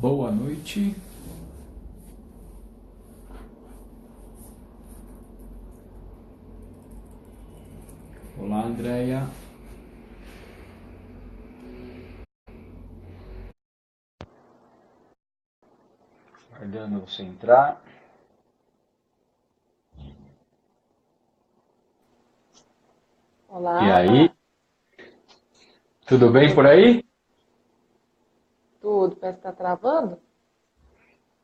Boa noite. Olá, Andréia. Aguardando você entrar. E Olá, aí, tudo bem por tudo, aí? tudo, parece que tá travando?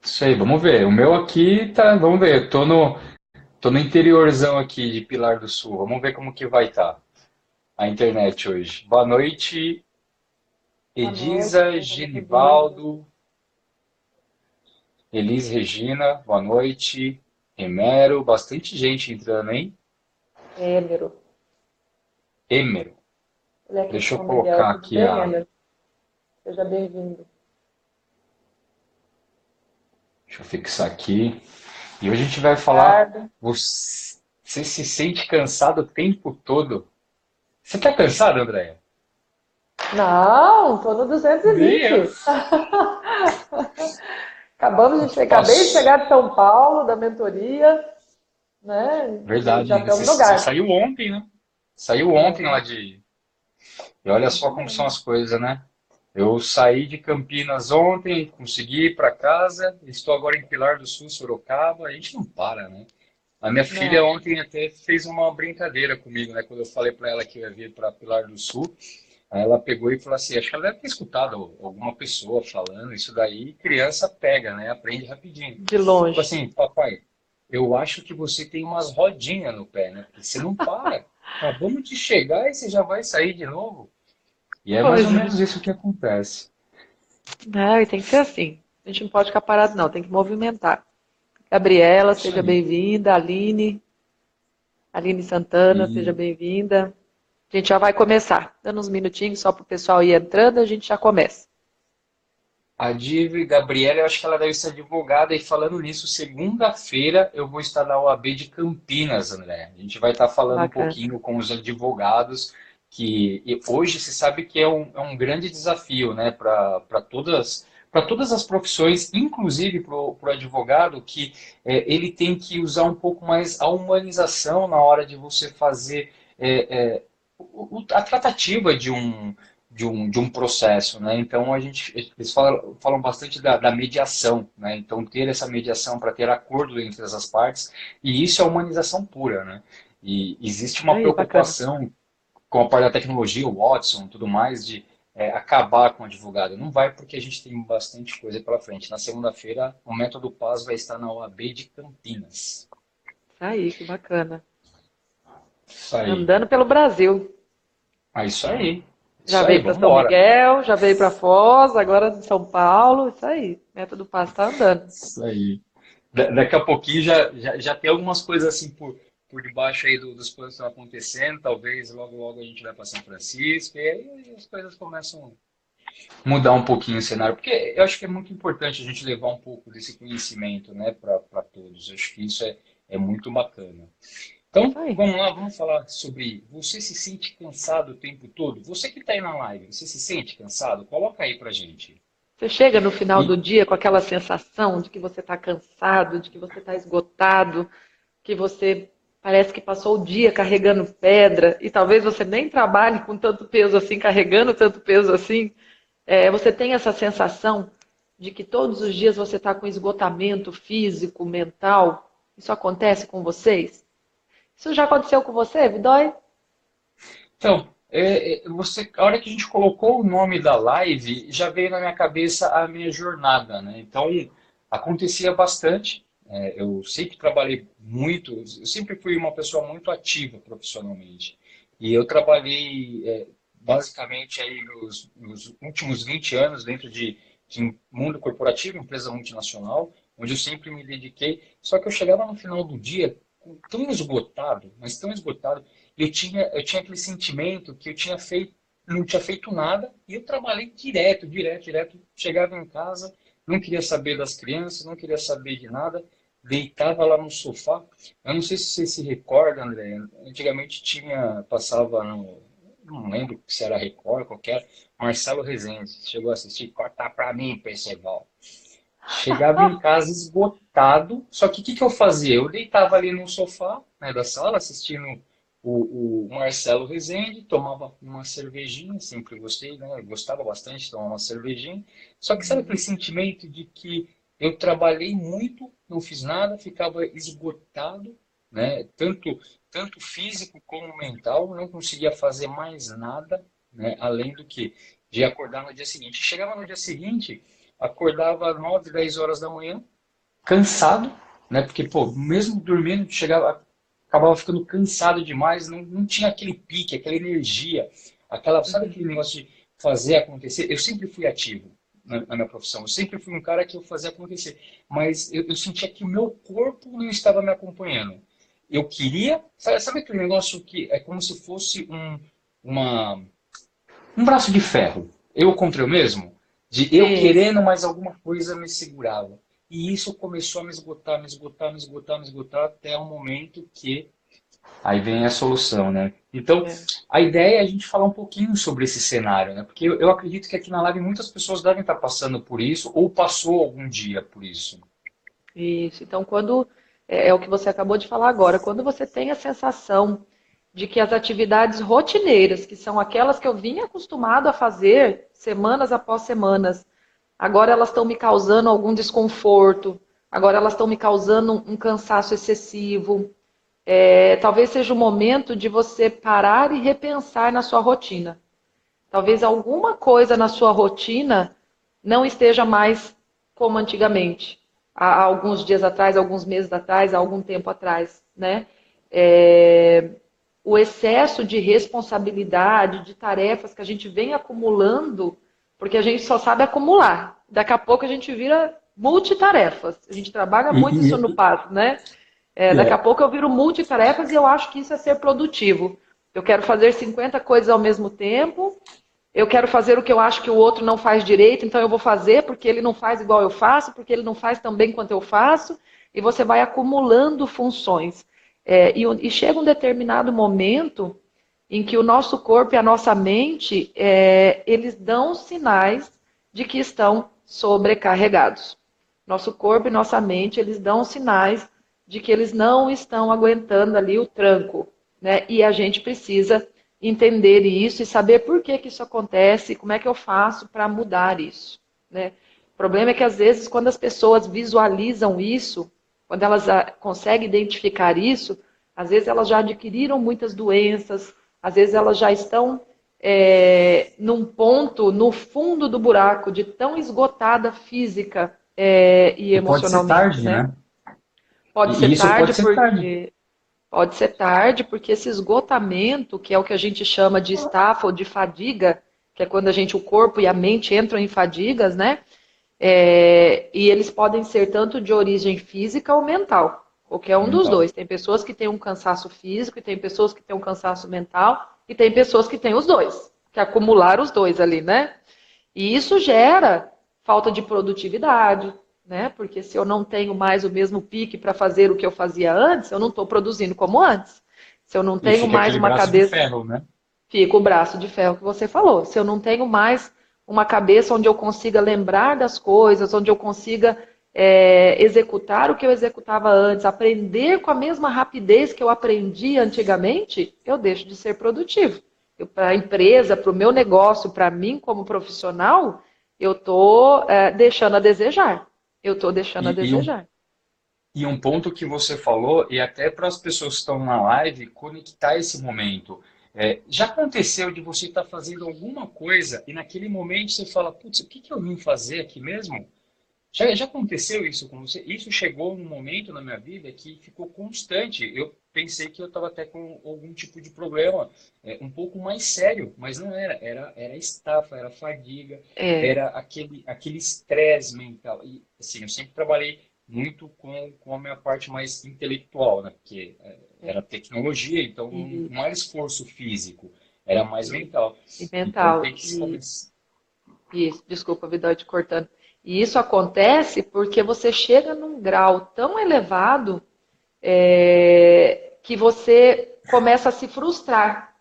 Sei, vamos ver. O meu aqui tá, vamos ver. Tô no interiorzão aqui de Pilar do Sul. Vamos ver como que vai estar a internet hoje. Boa noite, Boa noite, Edisa, seja bem-vindo. Genivaldo, Elis Regina, boa noite. Emero, bastante gente entrando, hein? Êmero, Emero. ele é aqui de Deixa eu São Miguel, colocar tudo aqui bem, a. Êmero? Seja bem-vindo. Deixa eu fixar aqui. E hoje a gente vai falar. Ricardo? Você se sente cansado o tempo todo? Você tá cansado, Andréia? Não, tô no Nem eu. 220. Acabei de Nossa, chegar de São Paulo, da mentoria, né? E já verdade, né? estamos no Você lugar. saiu ontem, né? Saiu ontem lá É, de. E olha isso só como são mesmo. as coisas, né? Eu saí de Campinas ontem, consegui ir para casa, estou agora em Pilar do Sul, Sorocaba. A gente não para, né? A minha filha Não, ontem até fez uma brincadeira comigo, né? Quando eu falei para ela que eu ia vir para Pilar do Sul, aí ela pegou e falou assim: acho que ela deve ter escutado alguma pessoa falando isso daí. Criança pega, né? Aprende rapidinho. de Falei longe. assim, papai, eu acho que você tem umas rodinhas no pé, né? Porque você não para. Acabamos de chegar e você já vai sair de novo. E é mais ou Pois é. menos isso que acontece. Não, e tem que ser assim. A gente não pode ficar parado, não, tem que movimentar. Gabriela, Isso seja aí. bem-vinda. Aline Santana, seja E bem-vinda. A gente já vai começar. Dando uns minutinhos só para o pessoal ir entrando, a gente já começa. a Diva e Gabriela, eu acho que ela deve ser advogada. E falando nisso, segunda-feira eu vou estar na OAB de Campinas, André. A gente vai estar falando um Bacana. pouquinho com os advogados, que e hoje se sabe que é um grande desafio, né, para todas as profissões, inclusive para o advogado, que ele tem que usar um pouco mais a humanização na hora de você fazer a tratativa de um processo, né? Então eles falam bastante da mediação, né? Então ter essa mediação para ter acordo entre as partes, e isso é humanização pura, né? E existe uma Aí, bacana. preocupação com a parte da tecnologia, o Watson, tudo mais, de acabar com o advogado. Não vai, porque a gente tem bastante coisa pela frente. Na segunda-feira, o Método Paz vai estar na OAB de Campinas. Aí, que bacana. Isso aí. Andando pelo Brasil. É isso aí. Já Isso aí, veio para vamos São embora. Miguel, já veio para Foz, agora em São Paulo. Isso aí. Método Passo está andando. Isso aí. Daqui a pouquinho já tem algumas coisas assim por debaixo aí dos planos que estão acontecendo. Talvez logo logo a gente vai para São Francisco e aí as coisas começam a mudar um pouquinho o cenário. Porque eu acho que é muito importante a gente levar um pouco desse conhecimento, né, para todos. Eu acho que isso é muito bacana. Isso Então, aí. vamos lá, vamos falar sobre você se sente cansado o tempo todo? Você que está aí na live, você se sente cansado? Coloca aí pra gente. Você chega no final do E dia com aquela sensação de que você está cansado, de que você está esgotado, que você parece que passou o dia carregando pedra e talvez você nem trabalhe com tanto peso assim, carregando tanto peso assim. Você tem essa sensação de que todos os dias você está com esgotamento físico, mental. Isso acontece com vocês? Isso já aconteceu com você, Vidói? Então, a hora que a gente colocou o nome da live, já veio na minha cabeça a minha jornada, né? Então, acontecia bastante. Eu sempre trabalhei muito, eu sempre fui uma pessoa muito ativa profissionalmente. E eu trabalhei, basicamente, aí nos últimos 20 anos dentro de mundo corporativo, empresa multinacional, onde eu sempre me dediquei. Só que eu chegava no final do dia tão esgotado, mas tão esgotado, eu tinha aquele sentimento que eu tinha feito, não tinha feito nada, e eu trabalhei direto, direto, direto. Chegava em casa, não queria saber das crianças, não queria saber de nada, deitava lá no sofá. Eu não sei se você se recorda, André, antigamente passava não lembro se era Record, qualquer, Marcelo Rezende, chegou a assistir, corta pra mim, Perceval. Chegava em casa esgotado, só que o que que eu fazia? Eu deitava ali no sofá, né, da sala, assistindo o Marcelo Rezende, tomava uma cervejinha, sempre gostei, né? Eu gostava bastante de tomar uma cervejinha. Só que sabe aquele sentimento de que eu trabalhei muito, não fiz nada, ficava esgotado, né? Tanto físico como mental, não conseguia fazer mais nada, né? Além do que de acordar no dia seguinte. Chegava no dia seguinte, acordava 9, 10 horas da manhã, cansado, né? Porque, pô, mesmo dormindo, chegava, acabava ficando cansado demais, não tinha aquele pique, aquela energia, sabe Uhum. aquele negócio de fazer acontecer? Eu sempre fui ativo na minha profissão, eu sempre fui um cara que eu fazia acontecer, mas eu sentia que o meu corpo não estava me acompanhando. Eu queria, sabe aquele negócio que é como se fosse uma, um braço de ferro, eu contra eu mesmo, de eu Sim. querendo, mas alguma coisa me segurava. E isso começou a me esgotar, me esgotar, me esgotar, me esgotar, até o momento que aí vem a solução, né? Então, É. a ideia é a gente falar um pouquinho sobre esse cenário, né? Porque eu acredito que aqui na live muitas pessoas devem estar passando por isso ou passou algum dia por isso. Isso. Então, quando é o que você acabou de falar agora, quando você tem a sensação de que as atividades rotineiras, que são aquelas que eu vinha acostumado a fazer semanas após semanas, agora elas estão me causando algum desconforto, agora elas estão me causando um cansaço excessivo. Talvez seja o momento de você parar e repensar na sua rotina. Talvez alguma coisa na sua rotina não esteja mais como antigamente, há alguns dias atrás, alguns meses atrás, há algum tempo atrás, né? É, o excesso de responsabilidade, de tarefas que a gente vem acumulando, porque a gente só sabe acumular. Daqui a pouco a gente vira multitarefas. A gente trabalha muito isso no passo, né? Daqui a É. pouco eu viro multitarefas e eu acho que isso é ser produtivo. Eu quero fazer 50 coisas ao mesmo tempo, eu quero fazer o que eu acho que o outro não faz direito, então eu vou fazer porque ele não faz igual eu faço, porque ele não faz tão bem quanto eu faço, e você vai acumulando funções. E chega um determinado momento em que o nosso corpo e a nossa mente, eles dão sinais de que estão sobrecarregados. Nosso corpo e nossa mente, eles dão sinais de que eles não estão aguentando ali o tranco, né? E a gente precisa entender isso e saber por que que isso acontece, como é que eu faço para mudar isso, né? O problema é que às vezes quando as pessoas visualizam isso, quando elas conseguem identificar isso, às vezes elas já adquiriram muitas doenças, às vezes elas já estão num ponto, no fundo do buraco, de tão esgotada física e E pode ser emocionalmente, tarde, né? né? Pode ser E isso tarde pode ser tarde. porque esse esgotamento, que é o que a gente chama de estafa ou de fadiga, que é quando o corpo e a mente entram em fadigas, né? E eles podem ser tanto de origem física ou mental, qualquer um dos Mental. dois. Tem pessoas que têm um cansaço físico, e tem pessoas que têm um cansaço mental, e tem pessoas que têm os dois, que acumularam os dois ali, né? E isso gera falta de produtividade, né? Porque se eu não tenho mais o mesmo pique para fazer o que eu fazia antes, eu não estou produzindo como antes. Se eu não E tenho fica mais aquele uma braço de cabeça, ferro, né? fica o braço de ferro que você falou. Se eu não tenho mais uma cabeça onde eu consiga lembrar das coisas, onde eu consiga executar o que eu executava antes, aprender com a mesma rapidez que eu aprendi antigamente, eu deixo de ser produtivo. Para a empresa, para o meu negócio, para mim como profissional, eu estou deixando a desejar. Eu estou deixando a E, e um, desejar. e um ponto que você falou, e até para as pessoas que estão na live, conectar esse momento. Já aconteceu de você estar fazendo alguma coisa e naquele momento você fala, putz, o que que eu vim fazer aqui mesmo? Já aconteceu isso com você? Isso chegou num momento na minha vida que ficou constante. Eu pensei que eu estava até com algum tipo de problema, um pouco mais sério, mas não era. Era estafa, era fadiga, É, era aquele estresse mental. E assim, eu sempre trabalhei muito com a minha parte mais intelectual, né? Porque era tecnologia, então e, não era esforço físico, era mais mental. e Então mental. tem que se começar. Isso, desculpa, Vidal, te cortando. E isso acontece porque você chega num grau tão elevado que você começa a se frustrar.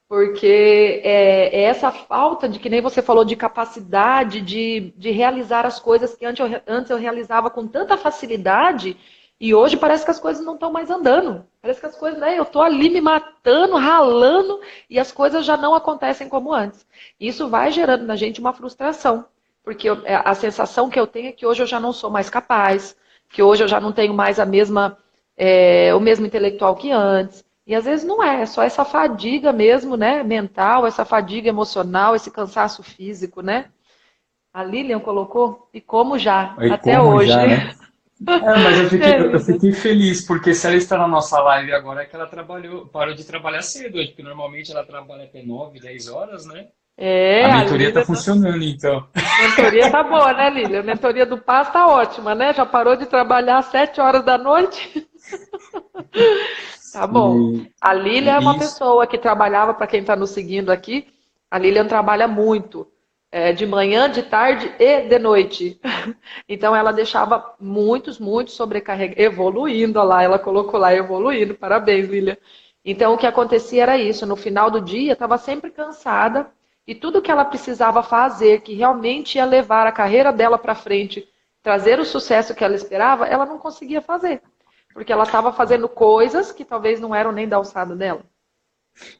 porque é essa falta de, que nem você falou, de capacidade de realizar as coisas que antes eu realizava com tanta facilidade, e hoje parece que as coisas não estão mais andando. Parece que as coisas, né, eu estou ali me matando, ralando, e as coisas já não acontecem como antes. Isso vai gerando na gente uma frustração, porque a sensação que eu tenho é que hoje eu já não sou mais capaz, que hoje eu já não tenho mais o mesmo intelectual que antes. E às vezes não é só essa fadiga mesmo, né, mental, essa fadiga emocional, esse cansaço físico, né? A Lilian colocou, e como já, E até como hoje. já, né? Mas eu fiquei, É, eu Lilian. fiquei feliz, porque se ela está na nossa live agora, é que ela parou de trabalhar cedo hoje, porque normalmente ela trabalha até 9, 10 horas, né? A A mentoria está Lilian, funcionando, então. mentoria tá boa, né, Lilian? A mentoria do Paz tá ótima, né? Já parou de trabalhar às 7 horas da noite? Tá bom. E, A Lilian é uma e isso, pessoa que trabalhava, para quem está nos seguindo aqui, a Lilian trabalha muito, de manhã, de tarde e de noite. Então ela deixava muitos sobrecarregados, evoluindo, olha lá, ela colocou lá, evoluindo, parabéns, Lilian. Então o que acontecia era isso, no final do dia estava sempre cansada e tudo que ela precisava fazer, que realmente ia levar a carreira dela para frente, trazer o sucesso que ela esperava, ela não conseguia fazer. Porque ela estava fazendo coisas que talvez não eram nem da alçada dela.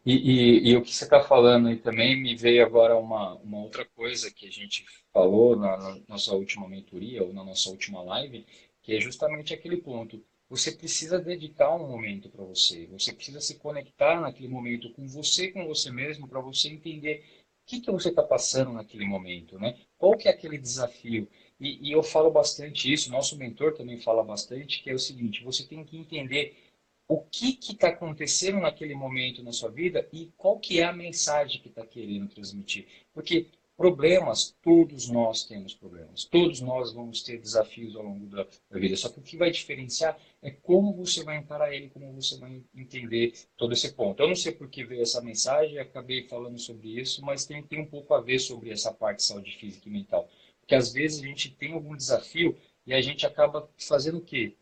e o que você está falando aí também me veio agora uma outra coisa que a gente falou na nossa última mentoria ou na nossa última live, que é justamente aquele ponto. Você precisa dedicar um momento para você, você precisa se conectar naquele momento com você mesmo, para você entender o que você está passando naquele momento, né? Qual que é aquele desafio? E eu falo bastante isso, nosso mentor também fala bastante, que é o seguinte, você tem que entender o que está acontecendo naquele momento na sua vida e qual que é a mensagem que está querendo transmitir. Porque problemas, todos nós temos problemas, todos nós vamos ter desafios ao longo da vida. Só que o que vai diferenciar é como você vai encarar ele, como você vai entender todo esse ponto. Eu não sei por que veio essa mensagem, acabei falando sobre isso, mas tem um pouco a ver sobre essa parte de saúde física e mental. Porque às vezes a gente tem algum desafio e a gente acaba fazendo o quê?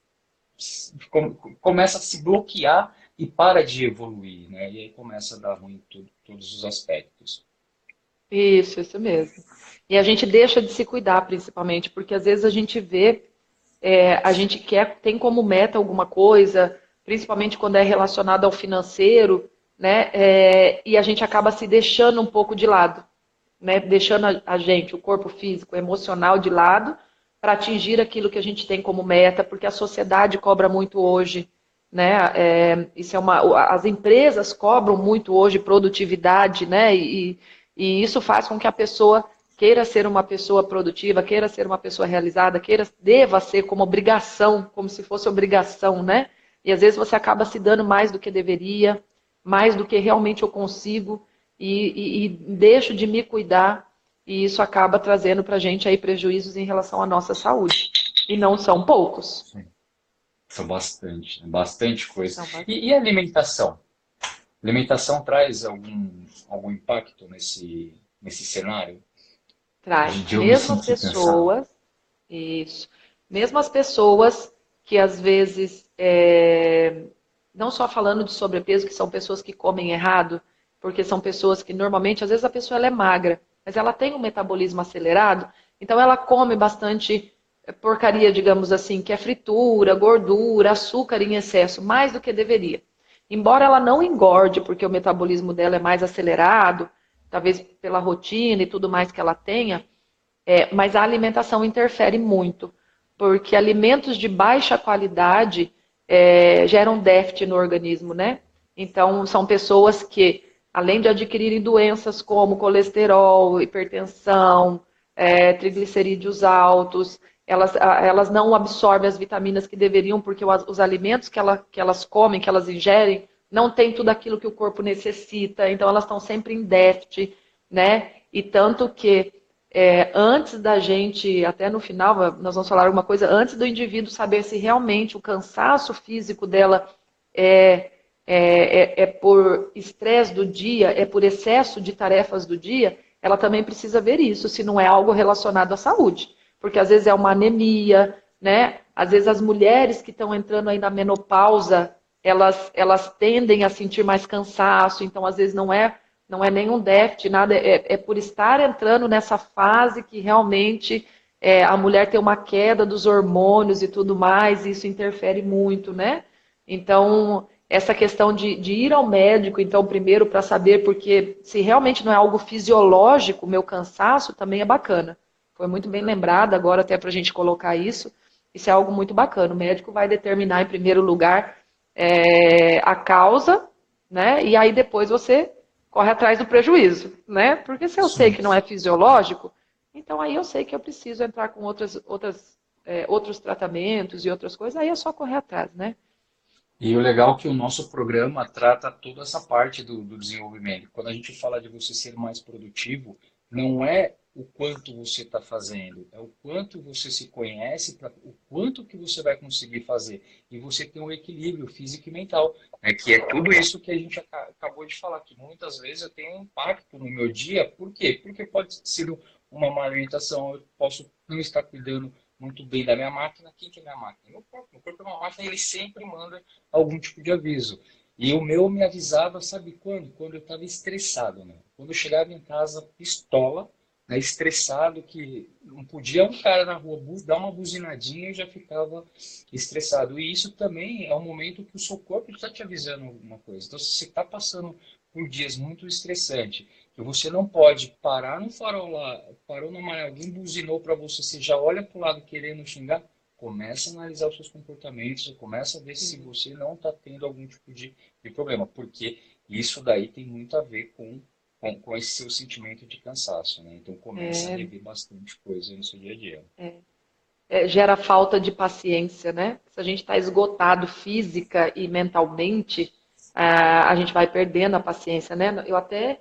Começa a se bloquear e para de evoluir, né? E aí começa a dar ruim em todos os aspectos. Isso mesmo. E a gente deixa de se cuidar, principalmente, porque às vezes a gente vê, a gente tem como meta alguma coisa, principalmente quando é relacionado ao financeiro, né? E a gente acaba se deixando um pouco de lado, né? Deixando a gente, o corpo físico, emocional de lado, para atingir aquilo que a gente tem como meta, porque a sociedade cobra muito hoje, né? Isso as empresas cobram muito hoje produtividade, né? E isso faz com que a pessoa queira ser uma pessoa produtiva, queira ser uma pessoa realizada, deva ser como obrigação, como se fosse obrigação, né? E às vezes você acaba se dando mais do que deveria, mais do que realmente eu consigo, e deixo de me cuidar, e isso acaba trazendo para a gente aí prejuízos em relação à nossa saúde. E não são poucos. Sim. São bastante, bastante coisa. São E a alimentação? A alimentação traz algum impacto nesse cenário? Traz. De eu me sentir cansado. Isso. Mesmo as pessoas que às vezes, não só falando de sobrepeso, que são pessoas que comem errado, porque são pessoas que normalmente, às vezes a pessoa ela é magra, mas ela tem um metabolismo acelerado, então ela come bastante porcaria, digamos assim, que é fritura, gordura, açúcar em excesso, mais do que deveria. Embora ela não engorde, porque o metabolismo dela é mais acelerado, talvez pela rotina e tudo mais que ela tenha, mas a alimentação interfere muito, porque alimentos de baixa qualidade geram déficit no organismo, né? Então, são pessoas que, além de adquirirem doenças como colesterol, hipertensão, triglicerídeos altos, elas não absorvem as vitaminas que deveriam, porque os alimentos que elas comem, que elas ingerem, não tem tudo aquilo que o corpo necessita, então elas estão sempre em déficit, né? E tanto que antes da gente, até no final, nós vamos falar alguma coisa, antes do indivíduo saber se realmente o cansaço físico dela é por estresse do dia, é por excesso de tarefas do dia, ela também precisa ver isso, se não é algo relacionado à saúde. Porque às vezes é uma anemia, né? Às vezes as mulheres que estão entrando aí na menopausa, elas tendem a sentir mais cansaço, então às vezes não é Não é nenhum déficit, nada, é por estar entrando nessa fase que realmente a mulher tem uma queda dos hormônios e tudo mais, e isso interfere muito, né? Então, essa questão de ir ao médico, então, primeiro para saber, porque se realmente não é algo fisiológico, o meu cansaço também é bacana. Foi muito bem lembrado agora até para a gente colocar isso. Isso é algo muito bacana. O médico vai determinar em primeiro lugar a causa, né? E aí depois você corre atrás do prejuízo, né? Porque se eu sei Sim. que não é fisiológico, então aí eu sei que eu preciso entrar com outros tratamentos e outras coisas, aí é só correr atrás, né? E o legal é que o nosso programa trata toda essa parte do desenvolvimento. Quando a gente fala de você ser mais produtivo, não é o quanto você está fazendo, é o quanto você se conhece, o quanto que você vai conseguir fazer. E você tem um equilíbrio físico e mental, né? Que é tudo isso que a gente acabou de falar, que muitas vezes eu tenho um impacto no meu dia. Por quê? Porque pode ser uma má alimentação, eu posso não estar cuidando muito bem da minha máquina. Quem que é minha máquina? Meu corpo. Meu corpo é uma máquina, ele sempre manda algum tipo de aviso. E o meu me avisava, sabe quando? Quando eu estava estressado, né? Quando eu chegava em casa, pistola, né, estressado, que não podia um cara na rua dar uma buzinadinha e já ficava estressado. E isso também é um momento que o seu corpo está te avisando alguma coisa. Então, se você está passando por dias muito estressantes, que você não pode parar no farol lá, parou no amarelo, alguém buzinou para você, você já olha para o lado querendo xingar, começa a analisar os seus comportamentos, começa a ver se você não está tendo algum tipo de problema, porque isso daí tem muito a ver com esse seu sentimento de cansaço, né? Então começa a rever bastante coisa no seu dia a dia. Gera falta de paciência, né? Se a gente está esgotado física e mentalmente, a gente vai perdendo a paciência, né? Eu até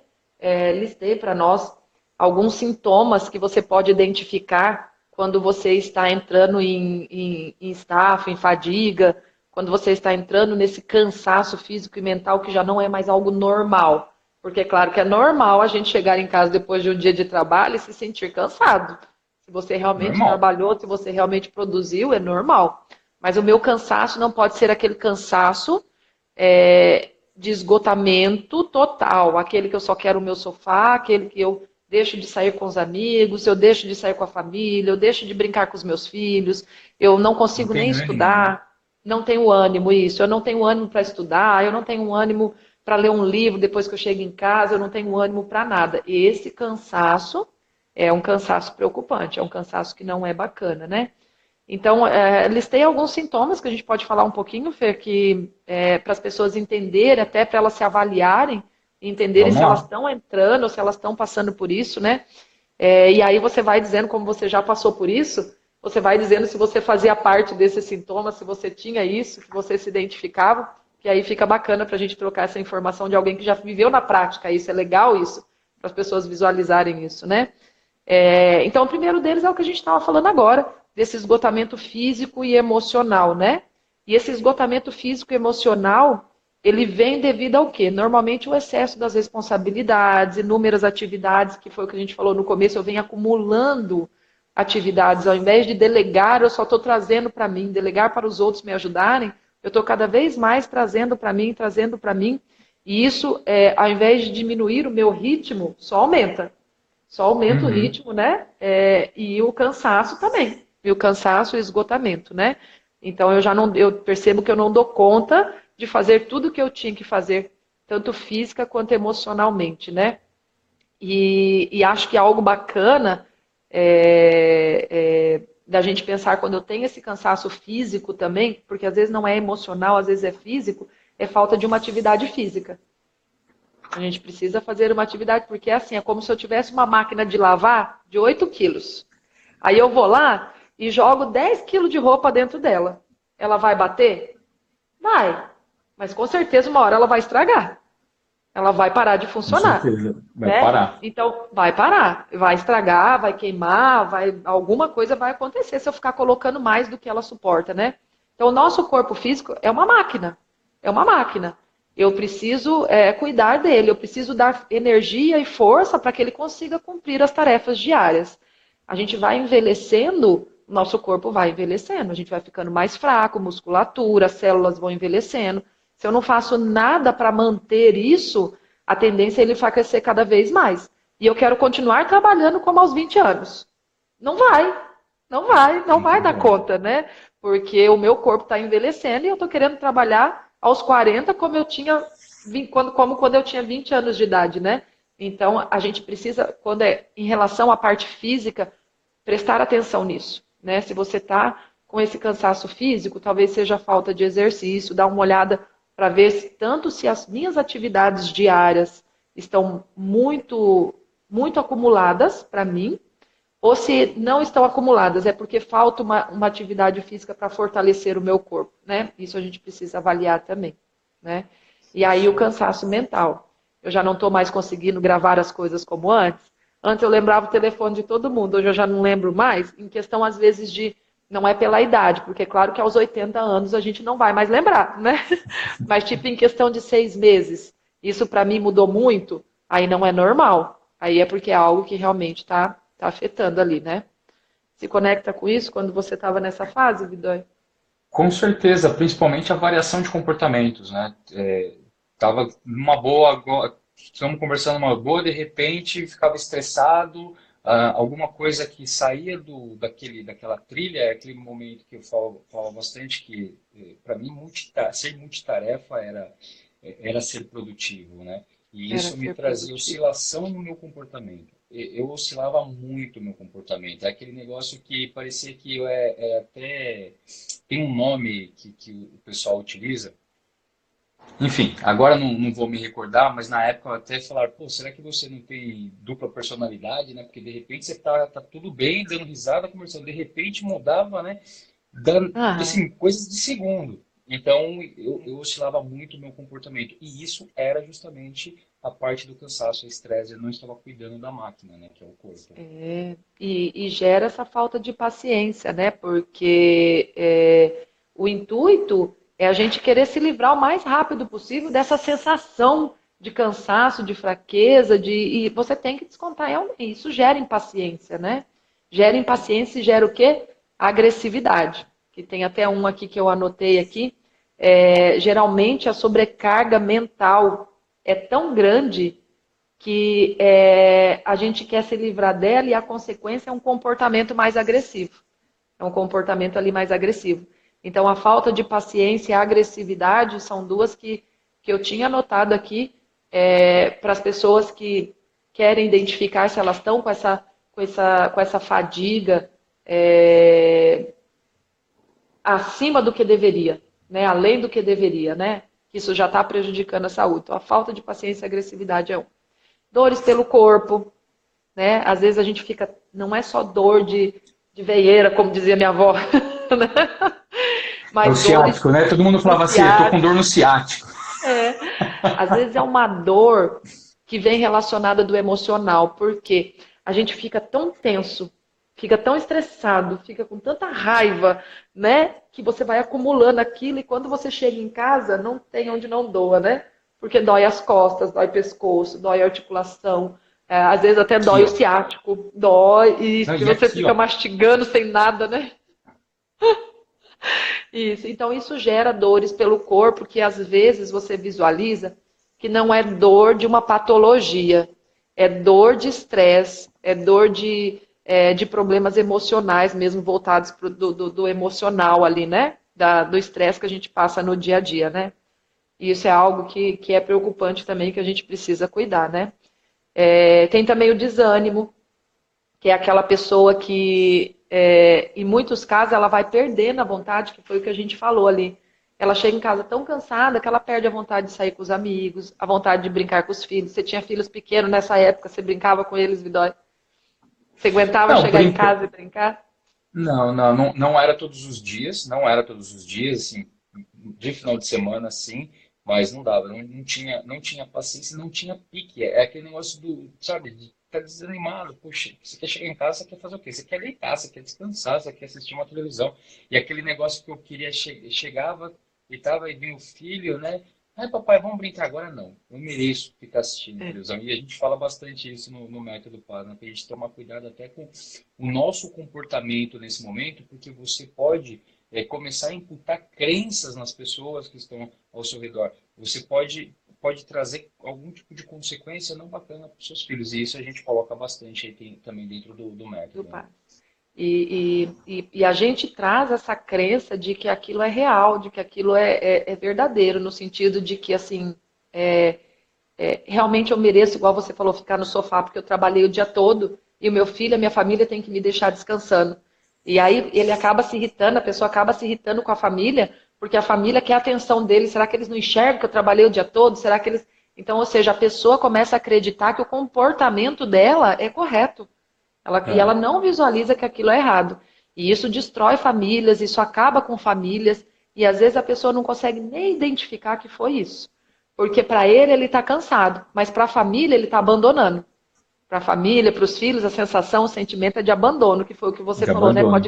listei para nós alguns sintomas que você pode identificar quando você está entrando em estafa, em fadiga, quando você está entrando nesse cansaço físico e mental que já não é mais algo normal. Porque é claro que é normal a gente chegar em casa depois de um dia de trabalho e se sentir cansado. Se você realmente Normal. trabalhou, se você realmente produziu, é normal. Mas o meu cansaço não pode ser aquele cansaço de esgotamento total, aquele que eu só quero o meu sofá, aquele que eu deixo de sair com os amigos, eu deixo de sair com a família, eu deixo de brincar com os meus filhos, eu não Não consigo nem tem ânimo, né? estudar, não tenho ânimo isso, eu não tenho ânimo para estudar, eu não tenho ânimo para ler um livro depois que eu chego em casa, eu não tenho ânimo para nada. E esse cansaço é um cansaço preocupante, é um cansaço que não é bacana, né? Então, listei alguns sintomas que a gente pode falar um pouquinho, Fer, que para as pessoas entenderem, até para elas se avaliarem, entenderem Vamos se elas lá. estão entrando ou se elas estão passando por isso, né? E aí você vai dizendo, como você já passou por isso, você vai dizendo se você fazia parte desses sintomas, se você tinha isso, que você se identificava, que aí fica bacana para a gente trocar essa informação de alguém que já viveu na prática isso, é legal isso, para as pessoas visualizarem isso, né? Então, o primeiro deles é o que a gente estava falando agora, desse esgotamento físico e emocional, né? E esse esgotamento físico e emocional, ele vem devido ao quê? Normalmente o excesso das responsabilidades, inúmeras atividades, que foi o que a gente falou no começo, eu venho acumulando atividades, ao invés de delegar, eu só estou trazendo para mim, delegar para os outros me ajudarem, eu estou cada vez mais trazendo para mim, e isso, ao invés de diminuir o meu ritmo, só aumenta. Só aumenta o Uhum. ritmo, né? E o cansaço também. E o cansaço e o esgotamento, né? Então eu percebo que eu não dou conta de fazer tudo que eu tinha que fazer, tanto física quanto emocionalmente, né? E acho que é algo bacana da gente pensar quando eu tenho esse cansaço físico também, porque às vezes não é emocional, às vezes é físico, é falta de uma atividade física. A gente precisa fazer uma atividade, porque é como se eu tivesse uma máquina de lavar de 8 quilos. Aí eu vou lá e jogo 10 quilos de roupa dentro dela. Ela vai bater? Vai. Mas com certeza uma hora ela vai estragar. Ela vai parar de Com funcionar, certeza. Vai né? parar. Então, vai parar. Vai estragar, vai queimar, alguma coisa vai acontecer se eu ficar colocando mais do que ela suporta, né? Então, o nosso corpo físico é uma máquina. É uma máquina. Eu preciso cuidar dele, eu preciso dar energia e força para que ele consiga cumprir as tarefas diárias. A gente vai envelhecendo, nosso corpo vai envelhecendo, a gente vai ficando mais fraco, musculatura, as células vão envelhecendo. Se eu não faço nada para manter isso, a tendência é ele enfraquecer cada vez mais. E eu quero continuar trabalhando como aos 20 anos. Não vai, não vai dar conta, né? Porque o meu corpo está envelhecendo e eu estou querendo trabalhar aos 40 como eu tinha, como quando eu tinha 20 anos de idade, né? Então, a gente precisa, quando é em relação à parte física, prestar atenção nisso, né? Se você está com esse cansaço físico, talvez seja falta de exercício, dá uma olhada para ver tanto se as minhas atividades diárias estão muito acumuladas para mim, ou se não estão acumuladas, é porque falta uma atividade física para fortalecer o meu corpo, né? Isso a gente precisa avaliar também, né? E aí o cansaço mental. Eu já não estou mais conseguindo gravar as coisas como antes. Antes eu lembrava o telefone de todo mundo, hoje eu já não lembro mais, em questão às vezes de, não é pela idade, porque é claro que aos 80 anos a gente não vai mais lembrar, né? Mas tipo em questão de 6 meses, isso para mim mudou muito, aí não é normal. Aí é porque é algo que realmente está afetando ali, né? Se conecta com isso quando você estava nessa fase, Vidói? Com certeza, principalmente a variação de comportamentos, né? Tava numa boa, estamos conversando numa boa, de repente ficava estressado, alguma coisa que saía daquela trilha, é aquele momento que eu falo bastante que, para mim, ser multitarefa era ser produtivo, né? E Era isso me ser trazia produtivo. oscilação no meu comportamento. Eu oscilava muito no meu comportamento. É aquele negócio que parecia que até tem um nome que o pessoal utiliza. Enfim, agora não vou me recordar, mas na época até falaram, pô, será que você não tem dupla personalidade, né? Porque de repente você tá tudo bem, dando risada, conversando, de repente mudava, né? Aham. Assim, coisas de segundo. Então, eu oscilava muito o meu comportamento. E isso era justamente a parte do cansaço, o estresse. Eu não estava cuidando da máquina, né? Que é o corpo. E gera essa falta de paciência, né? Porque o intuito é a gente querer se livrar o mais rápido possível dessa sensação de cansaço, de fraqueza, e você tem que descontar em alguém. Isso gera impaciência, né? Gera impaciência e gera o quê? Agressividade. Que tem até um aqui que eu anotei aqui. Geralmente a sobrecarga mental é tão grande que a gente quer se livrar dela e a consequência é um comportamento mais agressivo. É um comportamento ali mais agressivo. Então, a falta de paciência e a agressividade são duas que eu tinha anotado aqui para as pessoas que querem identificar se elas estão com essa fadiga acima do que deveria, né? Além do que deveria, né? Isso já está prejudicando a saúde. Então, a falta de paciência e agressividade é um. Dores pelo corpo, né? Às vezes a gente fica, não é só dor de veieira, como dizia minha avó, né? É o Mas dores ciático, né? Todo mundo no falava assim, eu tô com ciático. dor no ciático. É. Às vezes é uma dor que vem relacionada do emocional, porque a gente fica tão tenso, fica tão estressado, fica com tanta raiva, né? Que você vai acumulando aquilo e quando você chega em casa, não tem onde não doa, né? Porque dói as costas, dói o pescoço, dói a articulação, às vezes até dói Aqui, o ó. ciático, dói, e Não, que e você aqui, fica ó. mastigando sem nada, né? Isso. Então, isso gera dores pelo corpo que às vezes você visualiza que não é dor de uma patologia, é dor de estresse, é dor de problemas emocionais mesmo voltados do emocional ali, né? Do estresse que a gente passa no dia a dia, né? E isso é algo que é preocupante também, que a gente precisa cuidar, né? Tem também o desânimo, que é aquela pessoa que, em muitos casos, ela vai perdendo a vontade, que foi o que a gente falou ali. Ela chega em casa tão cansada que ela perde a vontade de sair com os amigos, a vontade de brincar com os filhos. Você tinha filhos pequenos nessa época, você brincava com eles, Vidói? Você aguentava Não, chegar em casa e brincar? não era todos os dias, não era todos os dias, assim, de final de semana, sim, mas não dava, não tinha paciência, não tinha pique. É aquele negócio sabe, de estar desanimado. Puxa, você quer chegar em casa, você quer fazer o quê? Você quer deitar, você quer descansar, você quer assistir uma televisão. E aquele negócio que eu queria, chegava e tava e vinha o filho, né? Ai, papai, vamos brincar agora? Não. Eu mereço ficar assistindo É. televisão. E a gente fala bastante isso no método PAS, né? Pra gente tomar cuidado até com o nosso comportamento nesse momento, porque você pode começar a imputar crenças nas pessoas que estão ao seu redor. Você pode pode trazer algum tipo de consequência não bacana para os seus filhos. E isso a gente coloca bastante aí também dentro do do método, né? pai. E a gente traz essa crença de que aquilo é real, de que aquilo é verdadeiro, no sentido de que, assim, realmente eu mereço, igual você falou, ficar no sofá porque eu trabalhei o dia todo e o meu filho, a minha família tem que me deixar descansando. E aí ele acaba se irritando, a pessoa acaba se irritando com a família, porque a família quer a atenção deles. Será que eles não enxergam que eu trabalhei o dia todo? Será que eles. Então, ou seja, a pessoa começa a acreditar que o comportamento dela é correto. E ela É, não visualiza que aquilo é errado. E isso destrói famílias, isso acaba com famílias, e às vezes a pessoa não consegue nem identificar que foi isso. Porque para ele está cansado, mas para a família ele está abandonando. Para a família, para os filhos, a sensação, o sentimento é de abandono, que foi o que você de falou, né? abandono.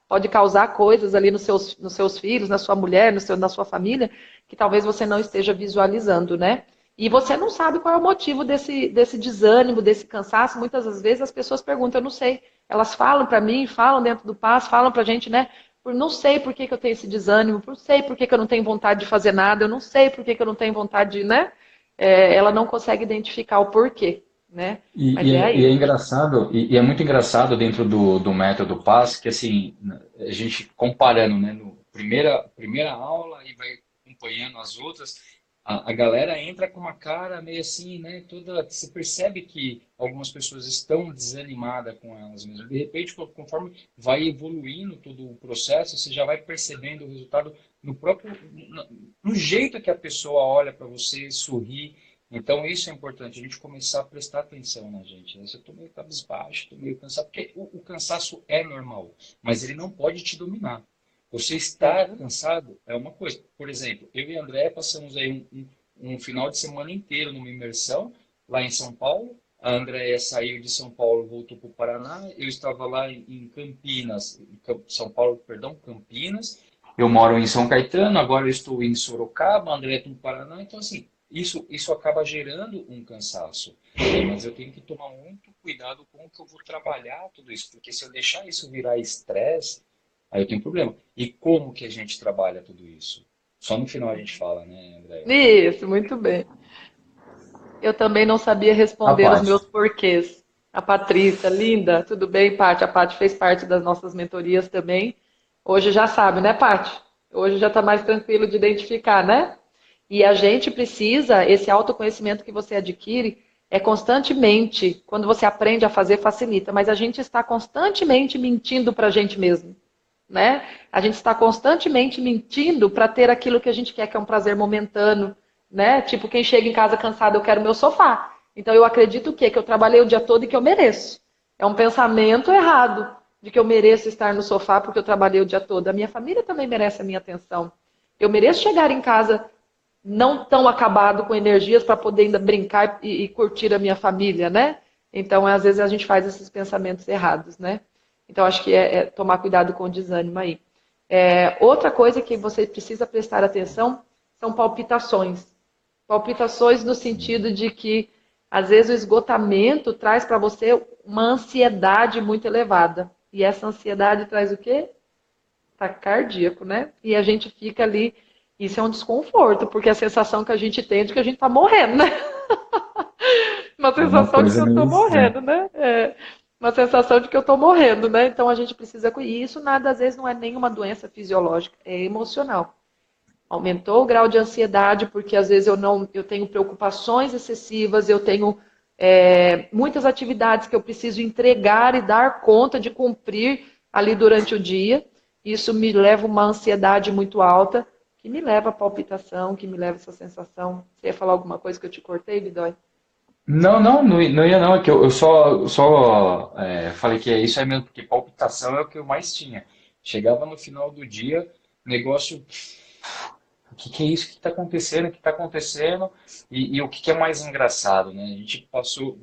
Pode causar coisas ali nos seus filhos, na sua mulher, na sua família, que talvez você não esteja visualizando, né? E você não sabe qual é o motivo desse desânimo, desse cansaço. Muitas das vezes as pessoas perguntam, eu não sei. Elas falam para mim, falam dentro do passo, falam para a gente, né? Não sei por que eu tenho esse desânimo, não sei por que eu não tenho vontade de fazer nada, eu não sei por que eu não tenho vontade de, né? Ela não consegue identificar o porquê, né? Mas é E é aí. engraçado, e é muito engraçado dentro do método PAS, que assim, a gente comparando, né, no primeira aula e vai acompanhando as outras, a galera entra com uma cara meio assim, né, toda, você percebe que algumas pessoas estão desanimadas com elas mesmas. De repente, conforme vai evoluindo todo o processo, você já vai percebendo o resultado no próprio, no jeito que a pessoa olha para você, sorri. Então, isso é importante, a gente começar a prestar atenção na gente, né? Se eu estou meio cabisbaixo, estou meio cansado, porque o cansaço é normal, mas ele não pode te dominar. Você estar Uhum. cansado é uma coisa. Por exemplo, eu e a André passamos aí um final de semana inteiro numa imersão lá em São Paulo. A Andréia saiu de São Paulo, voltou para o Paraná. Eu estava lá em Campinas, São Paulo, perdão, Campinas. Eu moro em São Caetano, agora eu estou em Sorocaba, a Andréia está no Paraná. Então, assim, isso acaba gerando um cansaço, né? Mas eu tenho que tomar muito cuidado com o que eu vou trabalhar tudo isso, porque se eu deixar isso virar estresse, aí eu tenho problema. E como que a gente trabalha tudo isso? Só no final a gente fala, né, André? Isso, muito bem. Eu também não sabia A responder os parte. meus porquês. A Patrícia, linda, tudo bem, Paty? A Paty fez parte das nossas mentorias também. Hoje já sabe, né, Paty? Hoje já está mais tranquilo de identificar, né? E a gente precisa, esse autoconhecimento que você adquire, é constantemente, quando você aprende a fazer, facilita, mas a gente está constantemente mentindo para a gente mesmo, né? A gente está constantemente mentindo para ter aquilo que a gente quer, que é um prazer momentâneo, né? Tipo, quem chega em casa cansado, eu quero meu sofá. Então eu acredito o quê? Que eu trabalhei o dia todo e que eu mereço. É um pensamento errado de que eu mereço estar no sofá porque eu trabalhei o dia todo. A minha família também merece a minha atenção. Eu mereço chegar em casa não tão acabado com energias para poder ainda brincar e curtir a minha família, né? Então, às vezes a gente faz esses pensamentos errados, né? Então, acho que é tomar cuidado com o desânimo aí. Outra coisa que você precisa prestar atenção são palpitações. Palpitações no sentido de que, às vezes, o esgotamento traz para você uma ansiedade muito elevada. E essa ansiedade traz o quê? Ataque cardíaco, né? E a gente fica ali. Isso é um desconforto, porque a sensação que a gente tem é de que a gente está morrendo, né? Uma É uma sensação de que coisa eu meio estou estranha. morrendo, né? Uma sensação de que eu estou morrendo, né? Então a gente precisa. E isso nada, às vezes, não é nenhuma doença fisiológica, é emocional. Aumentou o grau de ansiedade, porque às vezes eu tenho preocupações excessivas, eu tenho muitas atividades que eu preciso entregar e dar conta de cumprir ali durante o dia. Isso me leva a uma ansiedade muito alta, que me leva a palpitação, que me leva a essa sensação. Você ia falar alguma coisa que eu te cortei, Lidói? Não ia não, é que eu só falei que é isso aí mesmo, porque palpitação é o que eu mais tinha. Chegava no final do dia, negócio, o que que é isso que está acontecendo, o que está acontecendo, e o que que é mais engraçado, né? A gente passou,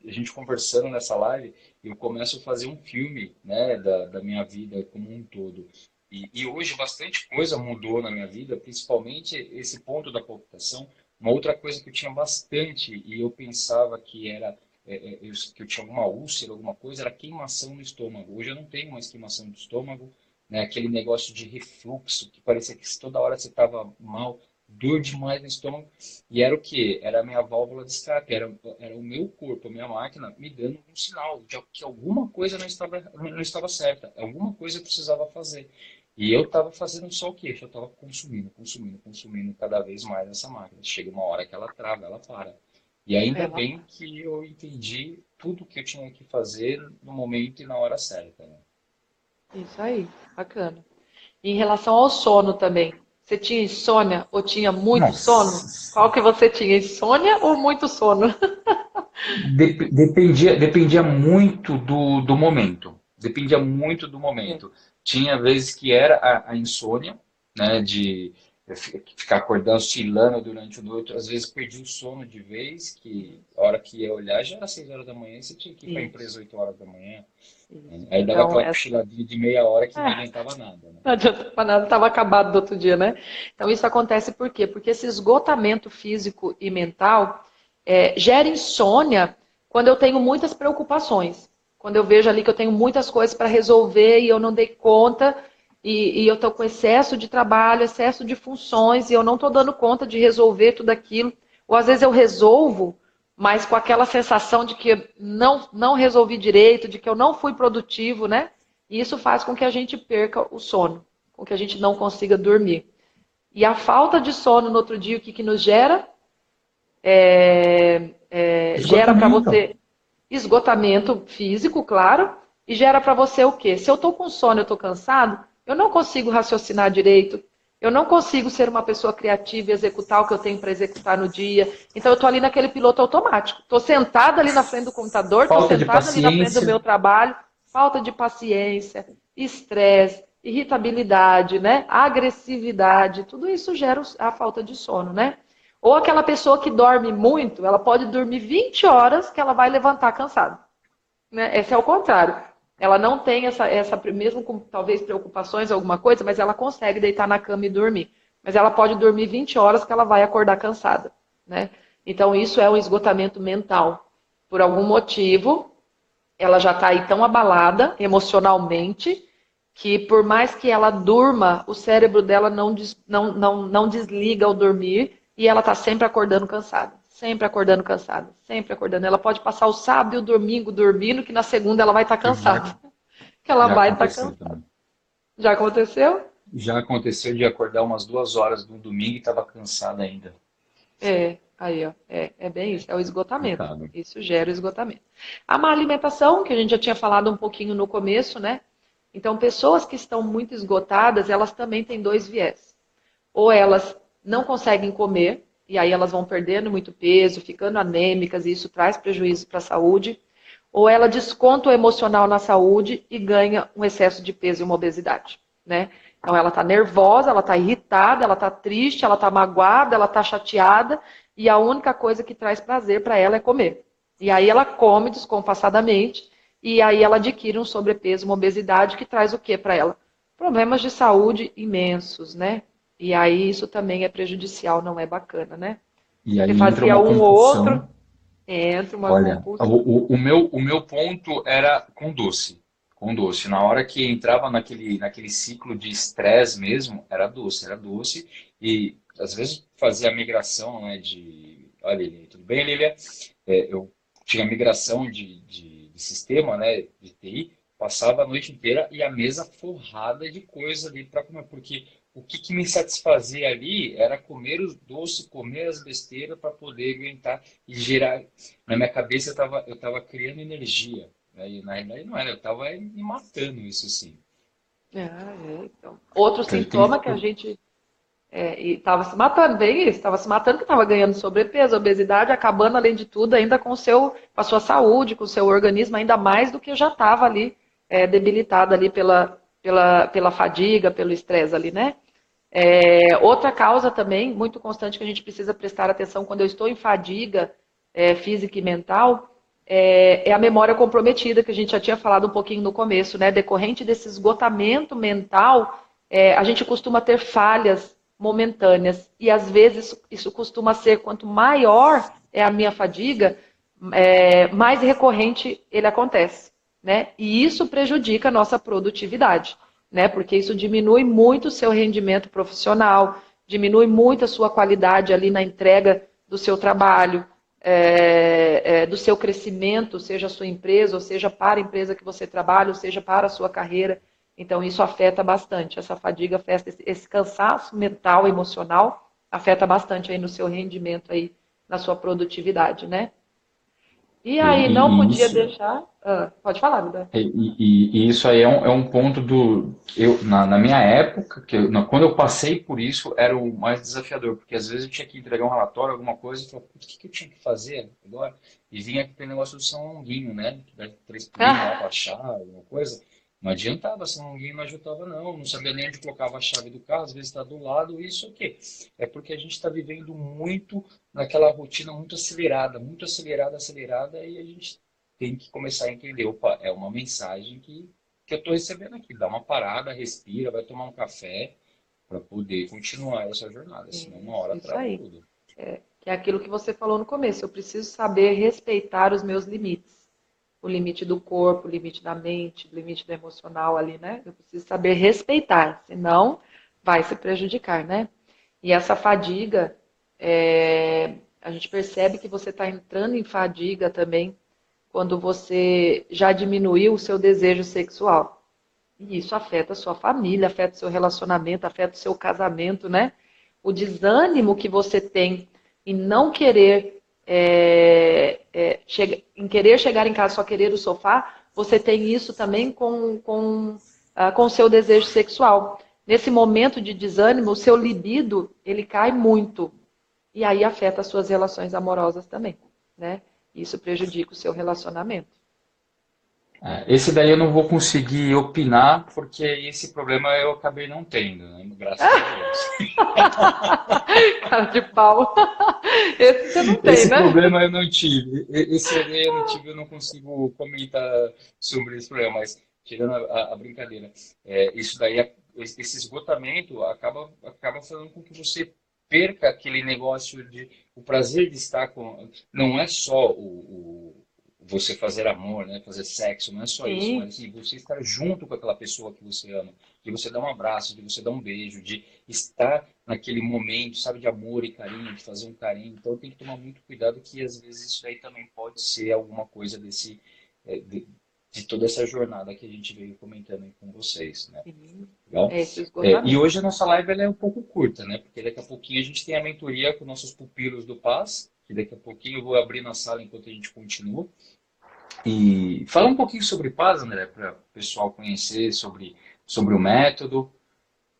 a gente conversando nessa live, eu começo a fazer um filme, né, da minha vida como um todo. E hoje bastante coisa mudou na minha vida, principalmente esse ponto da palpitação. Uma outra coisa que eu tinha bastante, e eu pensava que era que eu tinha alguma úlcera, alguma coisa, era queimação no estômago. Hoje eu não tenho mais queimação do estômago, né? Aquele negócio de refluxo, que parecia que toda hora você estava mal. dor demais no estômago. E era o quê? Era a minha válvula de escape, era o meu corpo, a minha máquina, me dando um sinal de que alguma coisa não estava certa, alguma coisa eu precisava fazer. E eu estava fazendo só o quê? Eu estava consumindo, consumindo, consumindo cada vez mais essa máquina. Chega uma hora que ela trava, ela para. E ainda Ela, bem que eu entendi tudo que eu tinha que fazer no momento e na hora certa, né? isso aí, bacana. E em relação ao sono também, você tinha insônia ou tinha muito sono? Nossa. Qual que você tinha, insônia ou muito sono? Dependia muito do momento. Dependia muito do É, momento. Tinha vezes que era a insônia, né, de ficar acordando, oscilando durante o dia. Às vezes perdi o sono de vez, que a hora que ia olhar já era 6 horas da manhã, você tinha que ir para a isso, empresa 8 horas da manhã. isso. Né? Aí dava Então, aquela cochiladinha de meia hora que não é, adiantava nada, né? não adianta pra nada, estava acabado do outro dia, né? Então, isso acontece por quê? Porque esse esgotamento físico e mental gera insônia quando eu tenho muitas preocupações. Quando eu vejo ali que eu tenho muitas coisas para resolver e eu não dei conta, e eu estou com excesso de trabalho, excesso de funções, e eu não estou dando conta de resolver tudo aquilo. Ou às vezes eu resolvo, mas com aquela sensação de que não resolvi direito, de que eu não fui produtivo, né? E isso faz com que a gente perca o sono, com que a gente não consiga dormir. E a falta de sono no outro dia, o que nos gera? Gera para Esgotamento. você esgotamento físico, claro, e gera para você o quê? Se eu estou com sono, eu estou cansado, eu não consigo raciocinar direito, eu não consigo ser uma pessoa criativa e executar o que eu tenho para executar no dia. Então eu estou ali naquele piloto automático. Estou sentada ali na frente do computador, estou Falta de sentada ali na frente do paciência. meu trabalho, falta de paciência, estresse, irritabilidade, né? Agressividade, tudo isso gera a falta de sono, né? Ou aquela pessoa que dorme muito, ela pode dormir 20 horas que ela vai levantar cansada. Né? Esse é o contrário. Ela não tem mesmo com talvez preocupações, alguma coisa, mas ela consegue deitar na cama e dormir. Mas ela pode dormir 20 horas que ela vai acordar cansada. Né? Então isso é um esgotamento mental. Por algum motivo, ela já está aí tão abalada emocionalmente que por mais que ela durma, o cérebro dela não desliga ao dormir e ela está sempre acordando cansada. Sempre acordando cansada. Sempre acordando. Ela pode passar o sábado e o domingo dormindo, que na segunda ela vai estar Já, cansada. Que ela já vai estar aconteceu cansada. também. Já aconteceu? Já aconteceu de acordar umas 2 horas no domingo e estava cansado ainda. Aí, ó. É bem isso, é o esgotamento. Complicado. Isso gera o esgotamento. A má alimentação, que a gente já tinha falado um pouquinho no começo, né? Então, pessoas que estão muito esgotadas, elas também têm dois viés. Ou elas não conseguem comer, e aí elas vão perdendo muito peso, ficando anêmicas, e isso traz prejuízo para a saúde. Ou ela desconta o emocional na saúde e ganha um excesso de peso e uma obesidade, né? Então ela está nervosa, ela está irritada, ela está triste, ela está magoada, ela está chateada, e a única coisa que traz prazer para ela é comer. E aí ela come descompassadamente, e aí ela adquire um sobrepeso, uma obesidade que traz o que para ela? Problemas de saúde imensos, né? E aí isso também é prejudicial, não é bacana, né? E Você aí entra fazia uma um ou outro, compulsão. entra uma Olha, compulsão. o meu ponto era com doce. Com doce. Na hora que entrava naquele ciclo de estresse mesmo, era doce, era doce. E às vezes fazia a migração, né, de. Olha, Lívia, tudo bem, Lívia? Eu tinha migração de sistema, né, de TI, passava a noite inteira e a mesa forrada de coisa ali para comer, porque o que me satisfazia ali era comer os doces, comer as besteiras para poder aguentar e gerar. Na minha cabeça eu tava criando energia, né? E na realidade não era, eu estava me matando isso sim. Então. Outro Então, sintoma que a gente estava se matando, bem isso, estava se matando que estava ganhando sobrepeso, obesidade, acabando além de tudo ainda com a sua saúde, com o seu organismo, ainda mais do que já estava ali debilitado ali pela fadiga, pelo estresse ali, né? Outra causa também, muito constante, que a gente precisa prestar atenção quando eu estou em fadiga física e mental, é a memória comprometida, que a gente já tinha falado um pouquinho no começo, né? Decorrente desse esgotamento mental, a gente costuma ter falhas momentâneas. E às vezes isso costuma ser, quanto maior é a minha fadiga, mais recorrente ele acontece, né? E isso prejudica a nossa produtividade, né? Porque isso diminui muito o seu rendimento profissional, diminui muito a sua qualidade ali na entrega do seu trabalho, do seu crescimento, seja a sua empresa, ou seja para a empresa que você trabalha, ou seja para a sua carreira. Então, isso afeta bastante. Essa fadiga, afeta esse cansaço mental, emocional, afeta bastante aí no seu rendimento, aí, na sua produtividade, né? E aí, não E podia isso, deixar... pode falar, Duda. e isso aí é um ponto do. Na minha época, quando eu passei por isso, era o mais desafiador, porque às vezes eu tinha que entregar um relatório, alguma coisa, e falava, "Putz, o que eu tinha que fazer agora?" E vinha aquele negócio do São Longuinho, né? Que dá 3 pulinhos lá para achar, alguma coisa. Não adiantava, São Longuinho não ajudava, não. Não sabia nem onde colocava a chave do carro, às vezes está do lado, isso aqui. É porque a gente está vivendo muito naquela rotina muito acelerada, acelerada, e a gente tem que começar a entender, opa, é uma mensagem que eu estou recebendo aqui. Dá uma parada, respira, vai tomar um café para poder continuar essa jornada, senão uma hora Isso trava aí. tudo. Que é aquilo que você falou no começo. Eu preciso saber respeitar os meus limites. O limite do corpo, o limite da mente, o limite do emocional ali, né? Eu preciso saber respeitar, senão vai se prejudicar, né? E essa fadiga, a gente percebe que você está entrando em fadiga também quando você já diminuiu o seu desejo sexual. E isso afeta a sua família, afeta o seu relacionamento, afeta o seu casamento, né? O desânimo que você tem em não querer, em querer chegar em casa só querer o sofá, você tem isso também com o seu desejo sexual. Nesse momento de desânimo, o seu libido, ele cai muito. E aí afeta as suas relações amorosas também, né? Isso prejudica o seu relacionamento. Esse daí eu não vou conseguir opinar, porque esse problema eu acabei não tendo, né? Graças a Deus. Cara de pau. Esse você não tem, Esse né? problema eu não tive. Esse aí eu não tive, eu não consigo comentar sobre esse problema, mas tirando a brincadeira, isso daí, esse esgotamento acaba fazendo com que você perca aquele negócio de o prazer de estar com. Não é só você fazer amor, né? Fazer sexo, não é só isso, Sim, mas assim, você estar junto com aquela pessoa que você ama, de você dar um abraço, de você dar um beijo, de estar naquele momento, sabe, de amor e carinho, de fazer um carinho. Então tem que tomar muito cuidado que às vezes isso aí também pode ser alguma coisa de toda essa jornada que a gente veio comentando aí com vocês, né? sim. Legal? É esse E esgotamento. hoje a nossa live ela é um pouco curta, né? Porque daqui a pouquinho a gente tem a mentoria com nossos pupilos do Paz, que daqui a pouquinho eu vou abrir na sala enquanto a gente continua. E fala um pouquinho sobre Paz, André, para o pessoal conhecer sobre o método.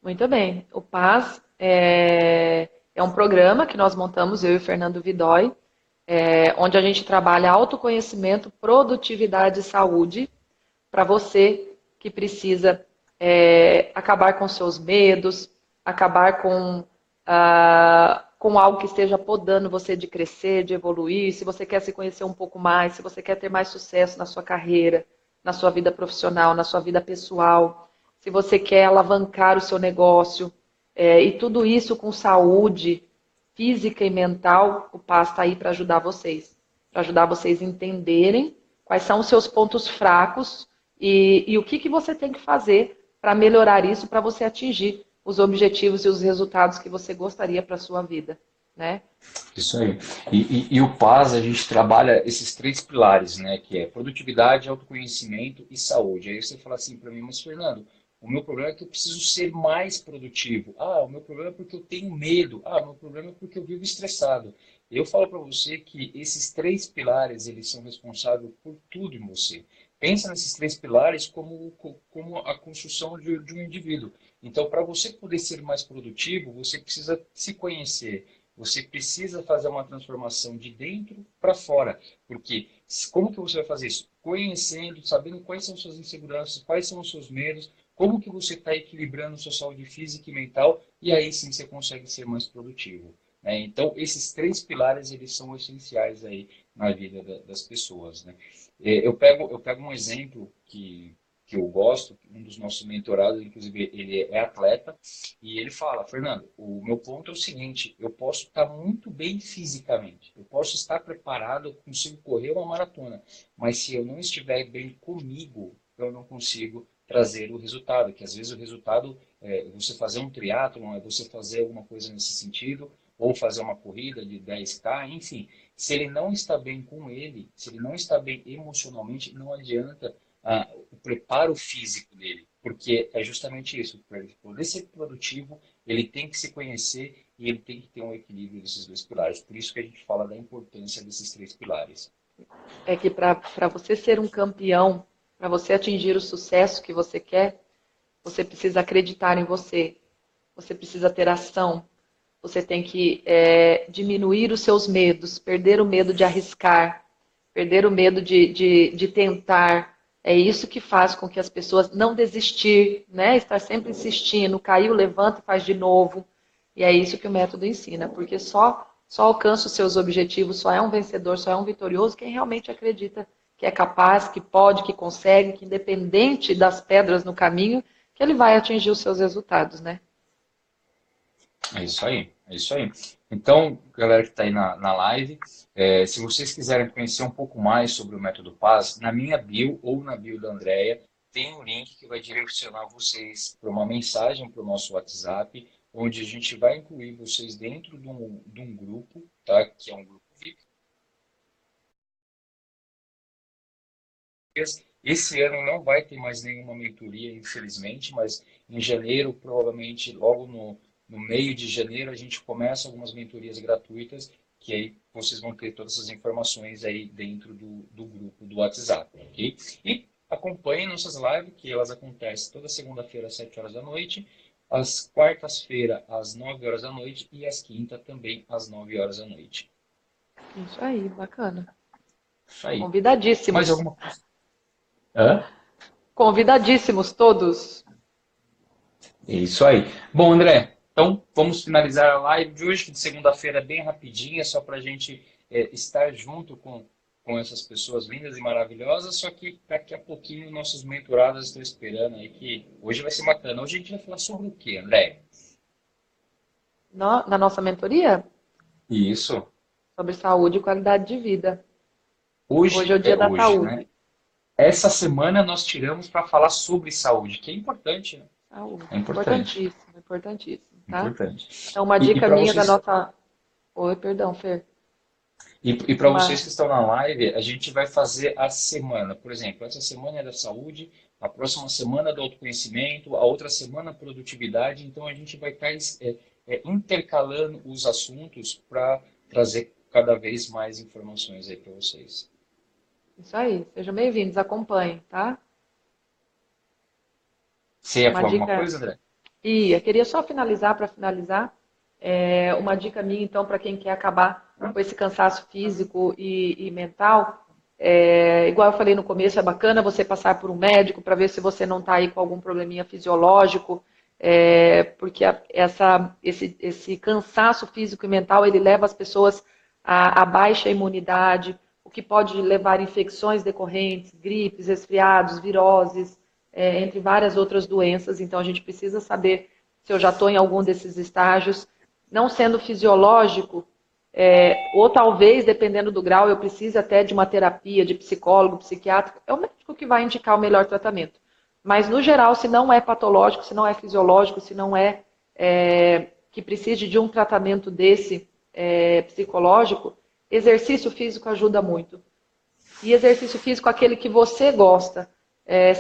Muito bem. O Paz é um programa que nós montamos, eu e o Fernando Vidói, onde a gente trabalha autoconhecimento, produtividade e saúde para você que precisa acabar com seus medos, acabar com algo que esteja podando você de crescer, de evoluir, se você quer se conhecer um pouco mais, se você quer ter mais sucesso na sua carreira, na sua vida profissional, na sua vida pessoal, se você quer alavancar o seu negócio, e tudo isso com saúde física e mental, o PAS está aí para ajudar vocês a entenderem quais são os seus pontos fracos e o que você tem que fazer para melhorar isso, para você atingir os objetivos e os resultados que você gostaria para a sua vida, né? Isso aí. E o Paz, a gente trabalha esses três pilares, né? Que é produtividade, autoconhecimento e saúde. Aí você fala assim para mim, mas Fernando, o meu problema é que eu preciso ser mais produtivo. Ah, o meu problema é porque eu tenho medo. Ah, o meu problema é porque eu vivo estressado. Eu falo para você que esses três pilares, eles são responsáveis por tudo em você. Pensa nesses três pilares como a construção de um indivíduo. Então, para você poder ser mais produtivo, você precisa se conhecer. Você precisa fazer uma transformação de dentro para fora. Porque como que você vai fazer isso? Conhecendo, sabendo quais são suas inseguranças, quais são os seus medos, como que você está equilibrando sua saúde física e mental, e aí sim você consegue ser mais produtivo. Né? Então, esses três pilares, eles são essenciais aí na vida das pessoas. Né? Eu pego um exemplo que eu gosto, um dos nossos mentorados, inclusive ele é atleta, e ele fala, Fernando, o meu ponto é o seguinte, eu posso estar muito bem fisicamente, eu posso estar preparado, eu consigo correr uma maratona, mas se eu não estiver bem comigo, eu não consigo trazer o resultado, que às vezes o resultado é você fazer um triatlon, é você fazer alguma coisa nesse sentido, ou fazer uma corrida de 10K, enfim. Se ele não está bem com ele, se ele não está bem emocionalmente, não adianta o preparo físico dele, porque é justamente isso, para ele poder ser produtivo, ele tem que se conhecer e ele tem que ter um equilíbrio desses dois pilares. Por isso que a gente fala da importância desses três pilares. É que para você ser um campeão, para você atingir o sucesso que você quer, você precisa acreditar em você, você precisa ter ação, você tem que diminuir os seus medos, perder o medo de arriscar, perder o medo de tentar. É isso que faz com que as pessoas não desistir, né? Estar sempre insistindo, caiu, levanta e faz de novo. E é isso que o método ensina, porque só alcança os seus objetivos, só é um vencedor, só é um vitorioso quem realmente acredita que é capaz, que pode, que consegue, que independente das pedras no caminho, que ele vai atingir os seus resultados, né? É isso aí, é isso aí. Então, galera que está aí na live, se vocês quiserem conhecer um pouco mais sobre o método PAS, na minha bio ou na bio da Andrea, tem um link que vai direcionar vocês para uma mensagem para o nosso WhatsApp, onde a gente vai incluir vocês dentro de um grupo, tá? Que é um grupo VIP. Esse ano não vai ter mais nenhuma mentoria, infelizmente, mas em janeiro, provavelmente, logo no meio de janeiro, a gente começa algumas mentorias gratuitas, que aí vocês vão ter todas essas informações aí dentro do grupo do WhatsApp, ok? E acompanhem nossas lives, que elas acontecem toda segunda-feira às 7 horas da noite, às quartas-feiras às 9 horas da noite e às quintas também às 9 horas da noite. Isso aí, bacana. Isso aí. Mais Convidadíssimos. alguma coisa? Hã? Convidadíssimos todos. Isso aí. Bom, André, então vamos finalizar a live de hoje, que de segunda-feira é bem rapidinha, só para a gente estar junto com essas pessoas lindas e maravilhosas, só que daqui a pouquinho nossos mentorados estão esperando aí, que hoje vai ser bacana. Hoje a gente vai falar sobre o quê, André? Na nossa mentoria, Isso. sobre saúde e qualidade de vida. Hoje é Hoje o é dia da hoje, né? saúde. Essa semana nós tiramos para falar sobre saúde, que é importante, né? Saúde. É importante. Importantíssimo, importantíssimo, tá? Importante. Então, uma E dica para minha da vocês. nossa. Oi, perdão, Fer. E para vocês que estão na live, a gente vai fazer a semana. Por exemplo, essa semana é da saúde, a próxima semana é do autoconhecimento, a outra semana produtividade. Então a gente vai estar intercalando os assuntos para trazer cada vez mais informações aí para vocês. Isso aí. Sejam bem-vindos, acompanhem, tá? Você ia Uma falar alguma dica. coisa, André? Eu queria só finalizar, para finalizar, uma dica minha, então, para quem quer acabar com esse cansaço físico e mental. Igual eu falei no começo, é bacana você passar por um médico para ver se você não está aí com algum probleminha fisiológico, porque esse cansaço físico e mental, ele leva as pessoas a baixa imunidade, o que pode levar a infecções decorrentes, gripes, resfriados, viroses, entre várias outras doenças. Então, a gente precisa saber se eu já estou em algum desses estágios. Não sendo fisiológico, ou talvez, dependendo do grau, eu precise até de uma terapia, de psicólogo, psiquiatra. É o médico que vai indicar o melhor tratamento. Mas, no geral, se não é patológico, se não é fisiológico, se não que precise de um tratamento desse psicológico, exercício físico ajuda muito. E exercício físico aquele que você gosta,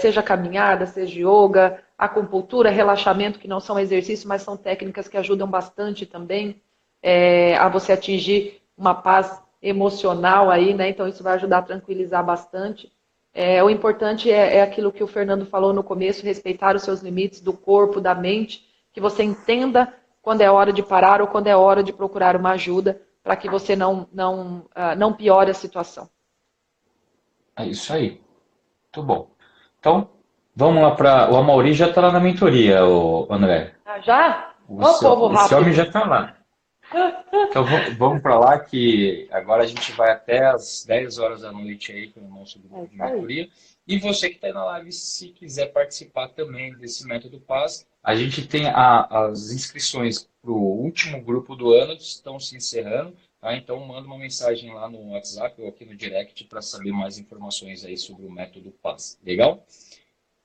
seja caminhada, seja yoga, acupuntura, relaxamento, que não são exercícios, mas são técnicas que ajudam bastante também a você atingir uma paz emocional aí, né? Então isso vai ajudar a tranquilizar bastante. O importante é aquilo que o Fernando falou no começo, respeitar os seus limites do corpo, da mente, que você entenda quando é hora de parar ou quando é hora de procurar uma ajuda, para que você não piore a situação. É isso aí. Muito bom. Então, vamos lá para. O Amaury já está lá na mentoria, o André. Ah, já? Ô, povo Esse homem rápido. já está lá. Então vamos para lá que agora a gente vai até às 10 horas da noite aí com o nosso É grupo de isso aí. mentoria. E você que está aí na live, se quiser participar também desse método PAS, a gente tem as inscrições para o último grupo do ano, estão se encerrando. Tá? Então manda uma mensagem lá no WhatsApp ou aqui no direct para saber mais informações aí sobre o método PAS. Legal?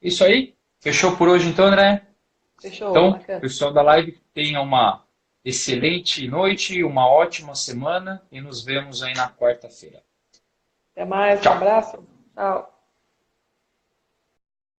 Isso aí. Fechou por hoje então, André? Fechou, Então, bacana. pessoal da live, tenha uma excelente noite, uma ótima semana e nos vemos aí na quarta-feira. Até mais, um Tchau! abraço. Tchau.